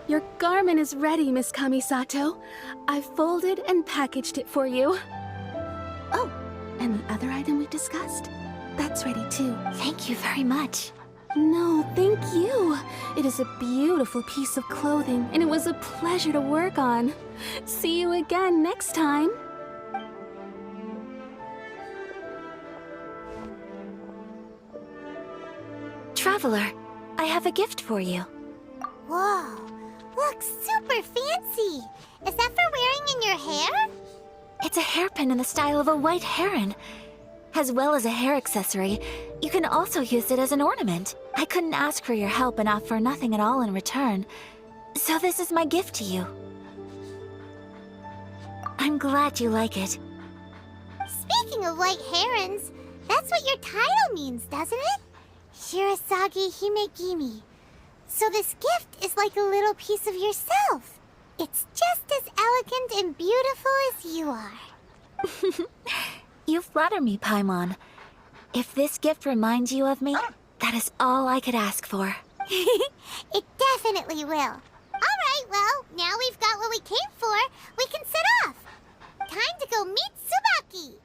Your garment is ready, Miss Kamisato. I've folded and packaged it for you. Oh, and the other item we discussed? That's ready too. Thank you very much. No, thank you. It is a beautiful piece of clothing, and it was a pleasure to work on. See you again next time. Traveler, I have a gift for you. Whoa, looks super fancy. Is that for wearing in your hair? It's a hairpin in the style of a white heron. As well as a hair accessory, you can also use it as an ornament. I couldn't ask for your help and offer nothing at all in return. So this is my gift to you. I'm glad you like it. Speaking of white herons, that's what your title means, doesn't it? Shirasagi Himegimi. So this gift is like a little piece of yourself. It's just as elegant and beautiful as you are. You flatter me, Paimon. If this gift reminds you of me, that is all I could ask for. It definitely will. Alright, well, now we've got what we came for, we can set off. Time to go meet Tsubaki.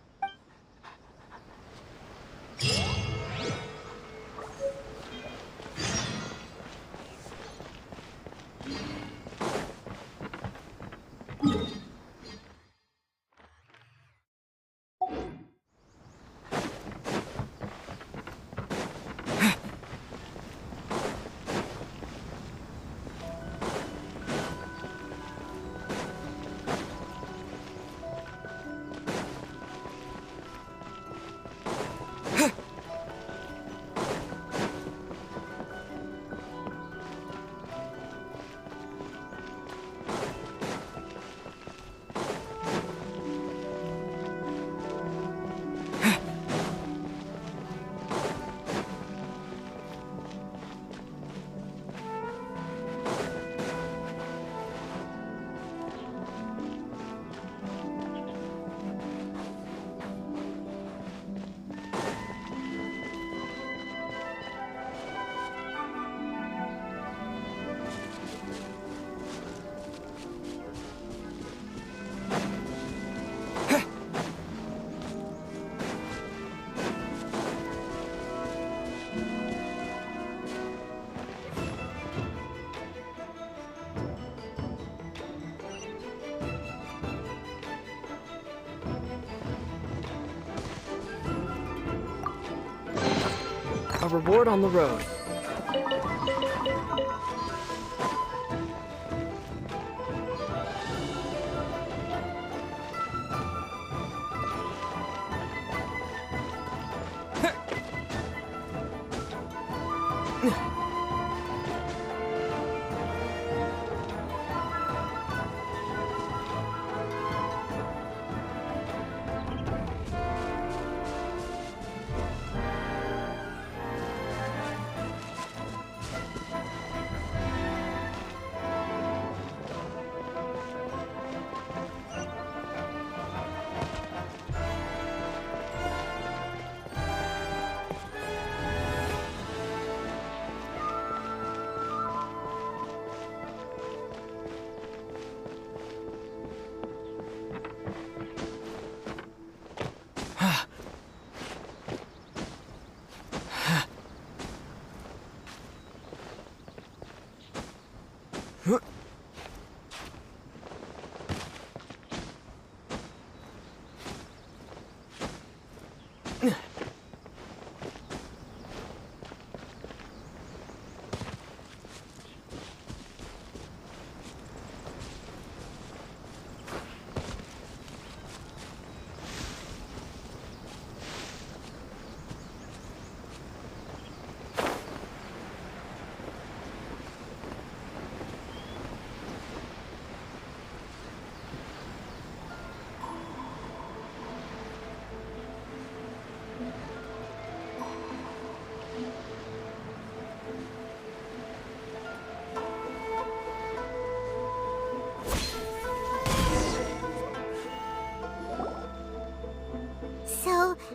A reward on the road.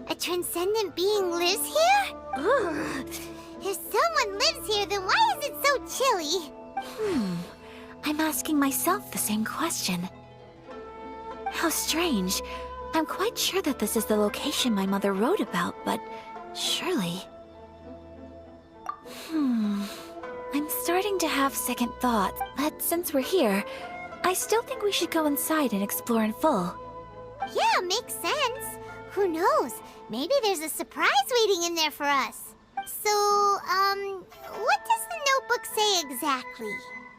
A transcendent being lives here? Ugh. If someone lives here, then why is it so chilly? I'm asking myself the same question. How strange. I'm quite sure that this is the location my mother wrote about, but surely... I'm starting to have second thoughts, but since we're here, I still think we should go inside and explore in full. Yeah, makes sense. Who knows? Maybe there's a surprise waiting in there for us. So, what does the notebook say exactly?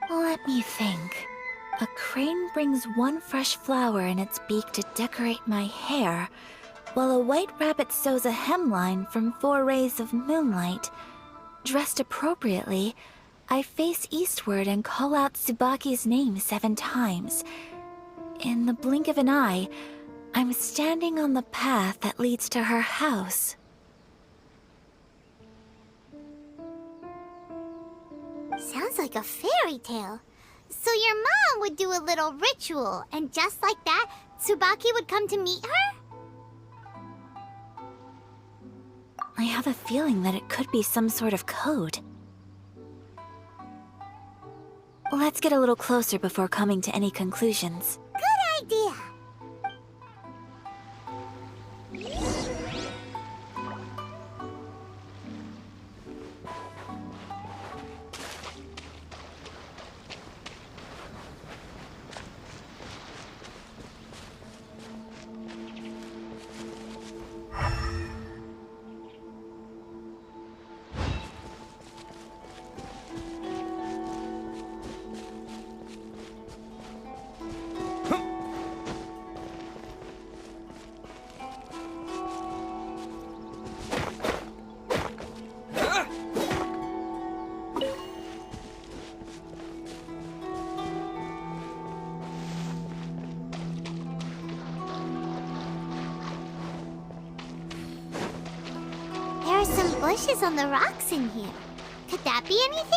Let me think. A crane brings one fresh flower in its beak to decorate my hair, while a white rabbit sews a hemline from 4 rays of moonlight. Dressed appropriately, I face eastward and call out Tsubaki's name 7 times. In the blink of an eye, I'm standing on the path that leads to her house. Sounds like a fairy tale. So your mom would do a little ritual, and just like that, Tsubaki would come to meet her? I have a feeling that it could be some sort of code. Let's get a little closer before coming to any conclusions. Good idea. There are some bushes on the rocks in here. Could that be anything?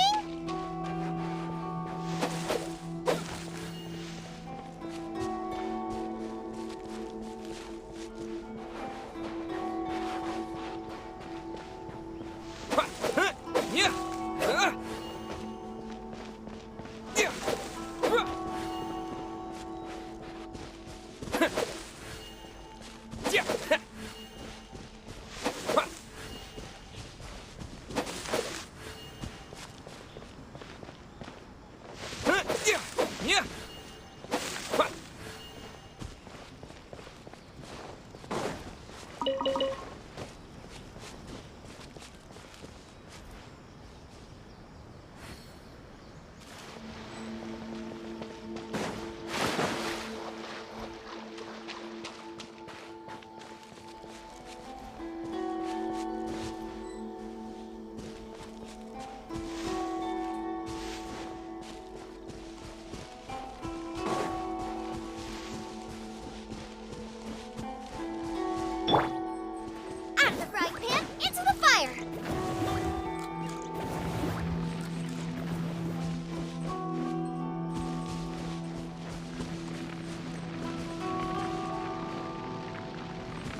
Out of the frying pan, into the fire!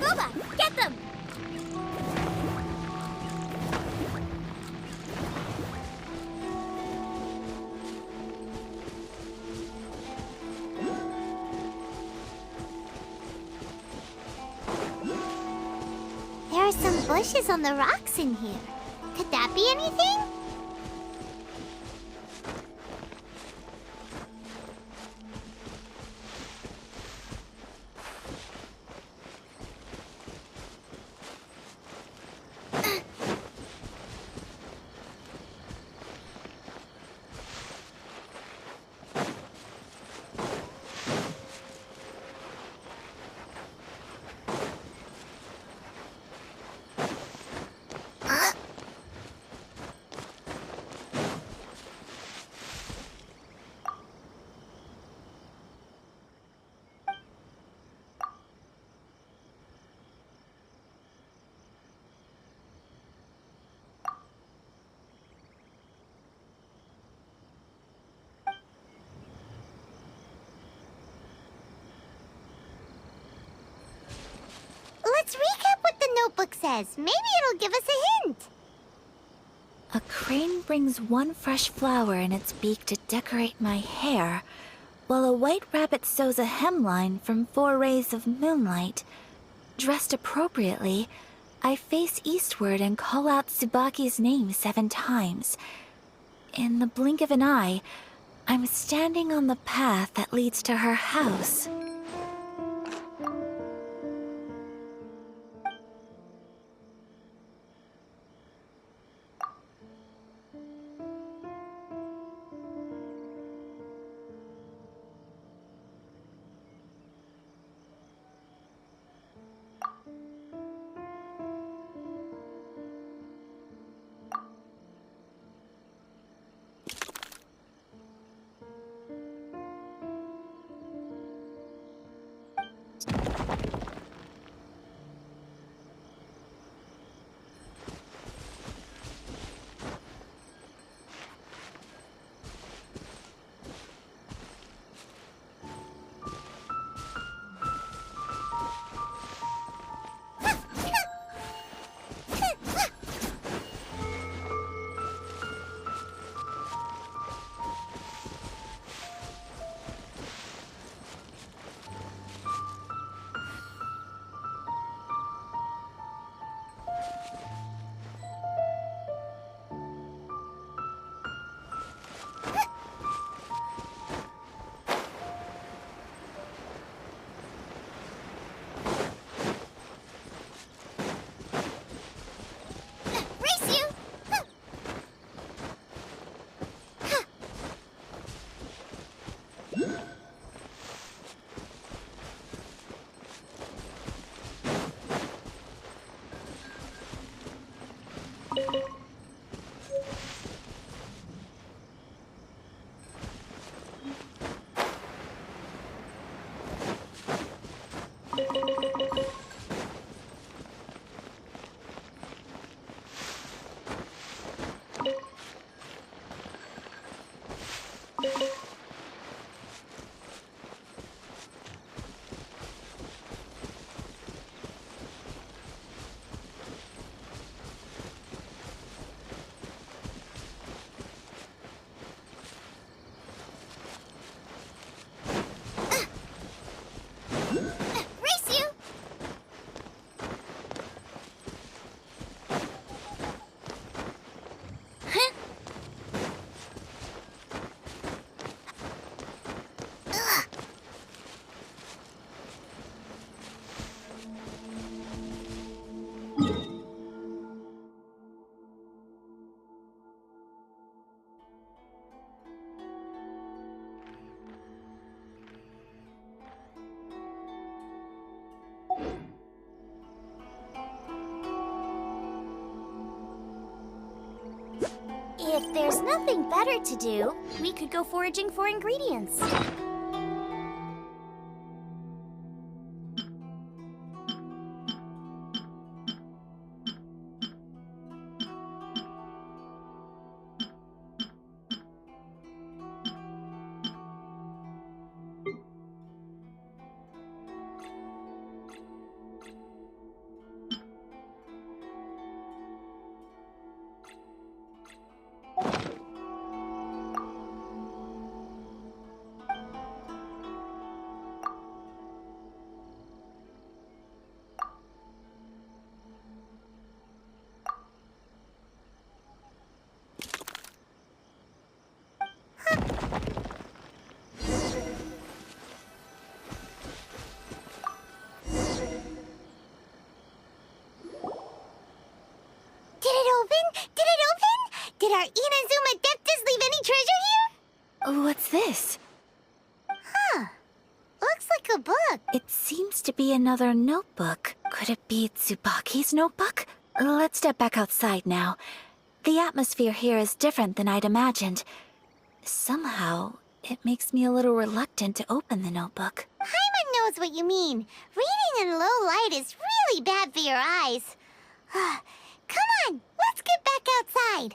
Boba, get them! There are some bushes on the rocks in here. Could that be anything? says. Maybe it'll give us a hint. A crane brings one fresh flower in its beak to decorate my hair, while a white rabbit sews a hemline from 4 rays of moonlight. Dressed appropriately, I face eastward and call out Tsubaki's name 7 times. In the blink of an eye, I'm standing on the path that leads to her house. Race you! Race you! If there's nothing better to do, we could go foraging for ingredients. Did our Inazuma Adeptus leave any treasure here? What's this? Looks like a book. It seems to be another notebook. Could it be Tsubaki's notebook? Let's step back outside now. The atmosphere here is different than I'd imagined. Somehow, it makes me a little reluctant to open the notebook. Paimon knows what you mean. Reading in low light is really bad for your eyes. Come on, let's get back outside.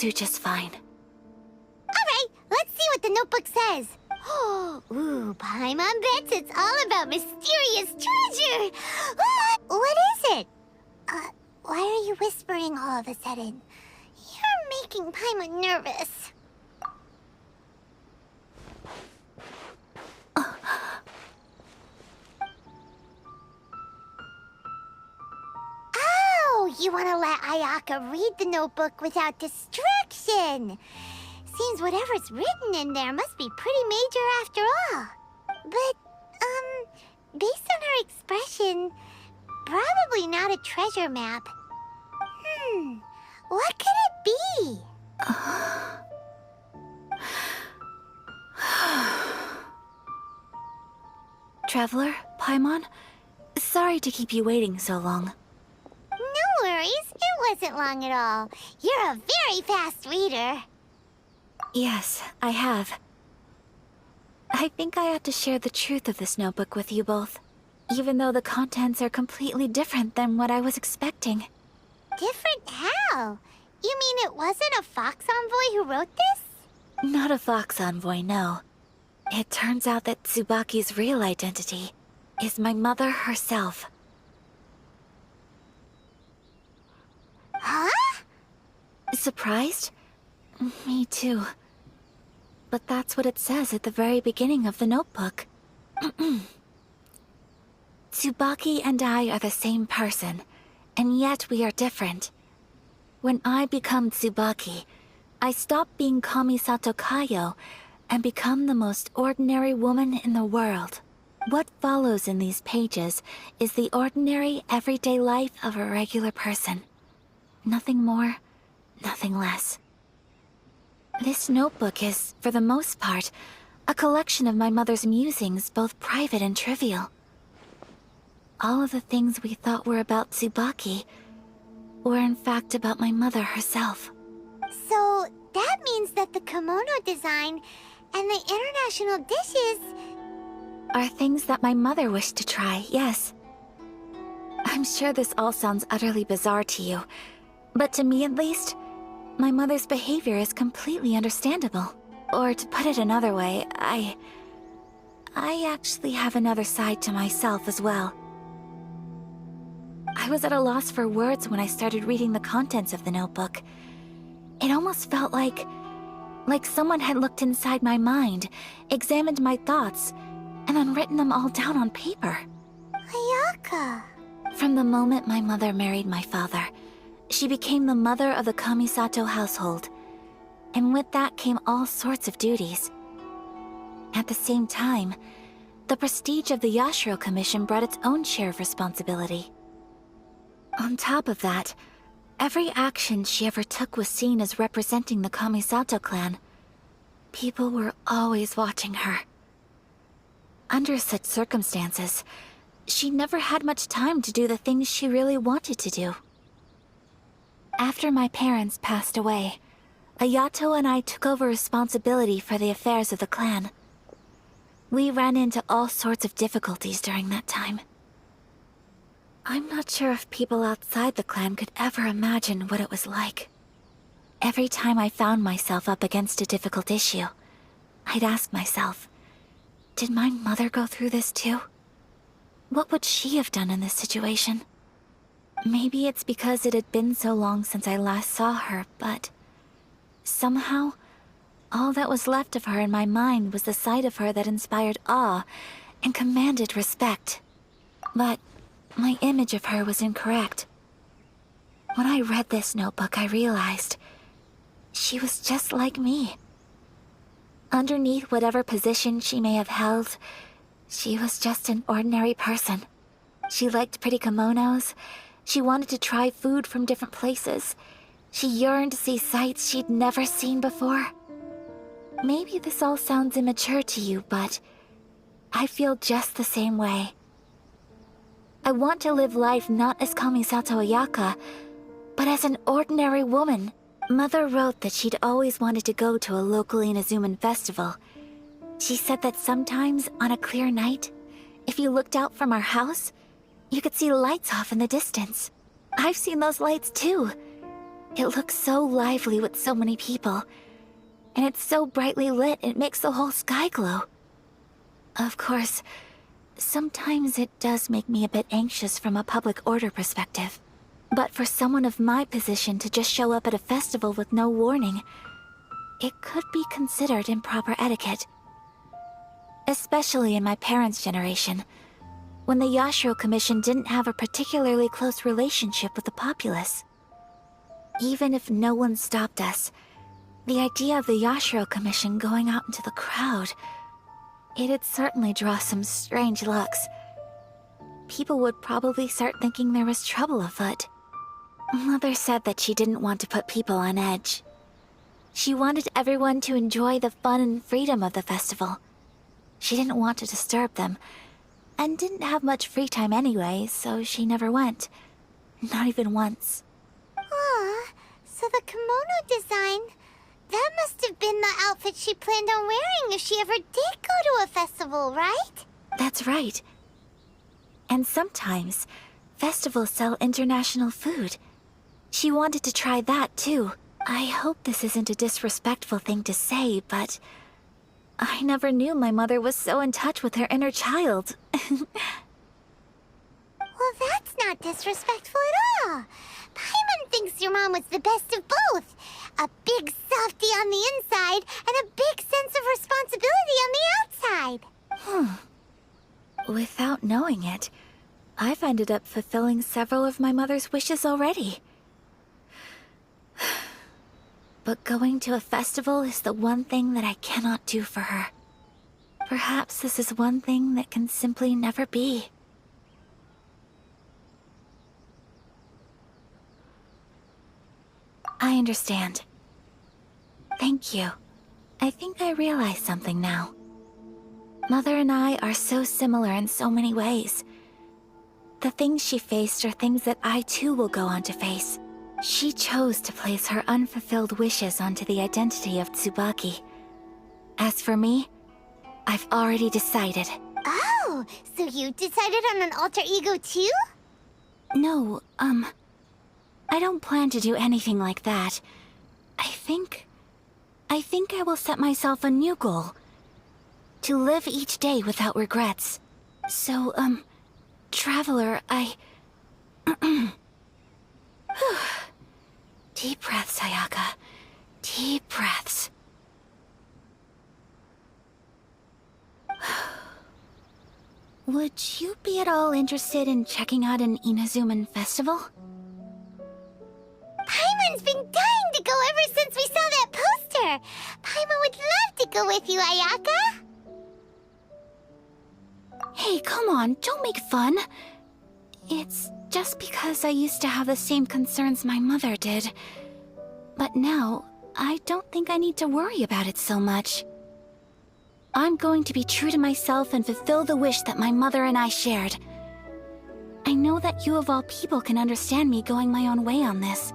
do just fine. Alright, let's see what the notebook says. Ooh, Paimon bets it's all about mysterious treasure! What is it? Why are you whispering all of a sudden? You're making Paimon nervous. Oh, you want to let Ayaka read the notebook without distraction. Seems whatever's written in there must be pretty major after all. But, based on her expression, probably not a treasure map. What could it be? Traveler, Paimon, sorry to keep you waiting so long. No worries, it wasn't long at all. You're a very fast reader. Yes, I have. I think I ought to share the truth of this notebook with you both, even though the contents are completely different than what I was expecting. Different how? You mean it wasn't a Fox Envoy who wrote this? Not a Fox Envoy, no. It turns out that Tsubaki's real identity is my mother herself. Huh? Surprised? Me too. But that's what it says at the very beginning of the notebook. Tsubaki and I are the same person, and yet we are different. When I become Tsubaki, I stop being Kamisato Kayo and become the most ordinary woman in the world. What follows in these pages is the ordinary, everyday life of a regular person. Nothing more, nothing less. This notebook is, for the most part, a collection of my mother's musings, both private and trivial. All of the things we thought were about Tsubaki were in fact about my mother herself. So, that means that the kimono design and the international dishes Are things that my mother wished to try, yes. I'm sure this all sounds utterly bizarre to you, but to me at least, my mother's behavior is completely understandable. Or to put it another way, I actually have another side to myself as well. I was at a loss for words when I started reading the contents of the notebook. It almost felt like someone had looked inside my mind, examined my thoughts, and then written them all down on paper. Ayaka. From the moment my mother married my father, she became the mother of the Kamisato household, and with that came all sorts of duties. At the same time, the prestige of the Yashiro Commission brought its own share of responsibility. On top of that, every action she ever took was seen as representing the Kamisato clan. People were always watching her. Under such circumstances, she never had much time to do the things she really wanted to do. After my parents passed away, Ayato and I took over responsibility for the affairs of the clan. We ran into all sorts of difficulties during that time. I'm not sure if people outside the clan could ever imagine what it was like. Every time I found myself up against a difficult issue, I'd ask myself, did my mother go through this too? What would she have done in this situation? Maybe it's because it had been so long since I last saw her, but somehow, all that was left of her in my mind was the side of her that inspired awe and commanded respect. But my image of her was incorrect. When I read this notebook, I realized she was just like me. Underneath whatever position she may have held, she was just an ordinary person. She liked pretty kimonos. She wanted to try food from different places. She yearned to see sights she'd never seen before. Maybe this all sounds immature to you, but I feel just the same way. I want to live life not as Kamisato Ayaka, but as an ordinary woman. Mother wrote that she'd always wanted to go to a local Inazuman festival. She said that sometimes, on a clear night, if you looked out from our house, you could see lights off in the distance. I've seen those lights too. It looks so lively with so many people. And it's so brightly lit, it makes the whole sky glow. Of course, sometimes it does make me a bit anxious from a public order perspective. But for someone of my position to just show up at a festival with no warning, it could be considered improper etiquette. Especially in my parents' generation, when the Yashiro Commission didn't have a particularly close relationship with the populace. Even if no one stopped us, the idea of the Yashiro Commission going out into the crowd, it'd certainly draw some strange looks. People would probably start thinking there was trouble afoot. Mother said that she didn't want to put people on edge. She wanted everyone to enjoy the fun and freedom of the festival. She didn't want to disturb them, and didn't have much free time anyway, so she never went. Not even once. Aw, so the kimono design, that must have been the outfit she planned on wearing if she ever did go to a festival, right? That's right. And sometimes, festivals sell international food. She wanted to try that too. I hope this isn't a disrespectful thing to say, but I never knew my mother was so in touch with her inner child. Well, that's not disrespectful at all. Paimon thinks your mom was the best of both. A big softie on the inside and a big sense of responsibility on the outside. Without knowing it, I've ended up fulfilling several of my mother's wishes already. But going to a festival is the one thing that I cannot do for her. Perhaps this is one thing that can simply never be. I understand. Thank you. I think I realize something now. Mother and I are so similar in so many ways. The things she faced are things that I too will go on to face. She chose to place her unfulfilled wishes onto the identity of Tsubaki. As for me, I've already decided. Oh, so you decided on an alter ego too? No, I don't plan to do anything like that. I think I will set myself a new goal. To live each day without regrets. So, Traveler, Deep breaths, Ayaka. Deep breaths. Would you be at all interested in checking out an Inazuman festival? Paimon's been dying to go ever since we saw that poster. Paimon would love to go with you, Ayaka. Hey, come on, don't make fun. It's just because I used to have the same concerns my mother did. But now, I don't think I need to worry about it so much. I'm going to be true to myself and fulfill the wish that my mother and I shared. I know that you of all people can understand me going my own way on this.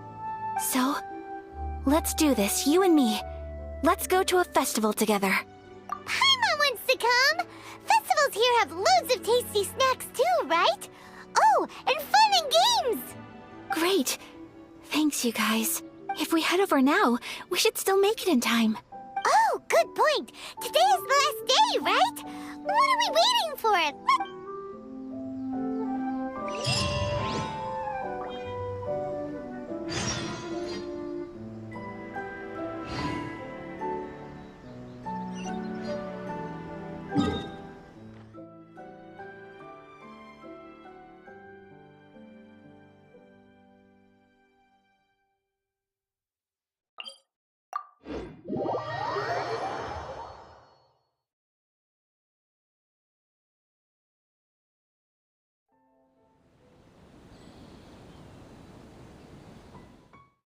So, let's do this, you and me. Let's go to a festival together. Paimon wants to come! Festivals here have loads of tasty snacks too, right? Oh, and fun and games! Great. Thanks, you guys. If we head over now, we should still make it in time. Oh, good point. Today is the last day, right? What are we waiting for,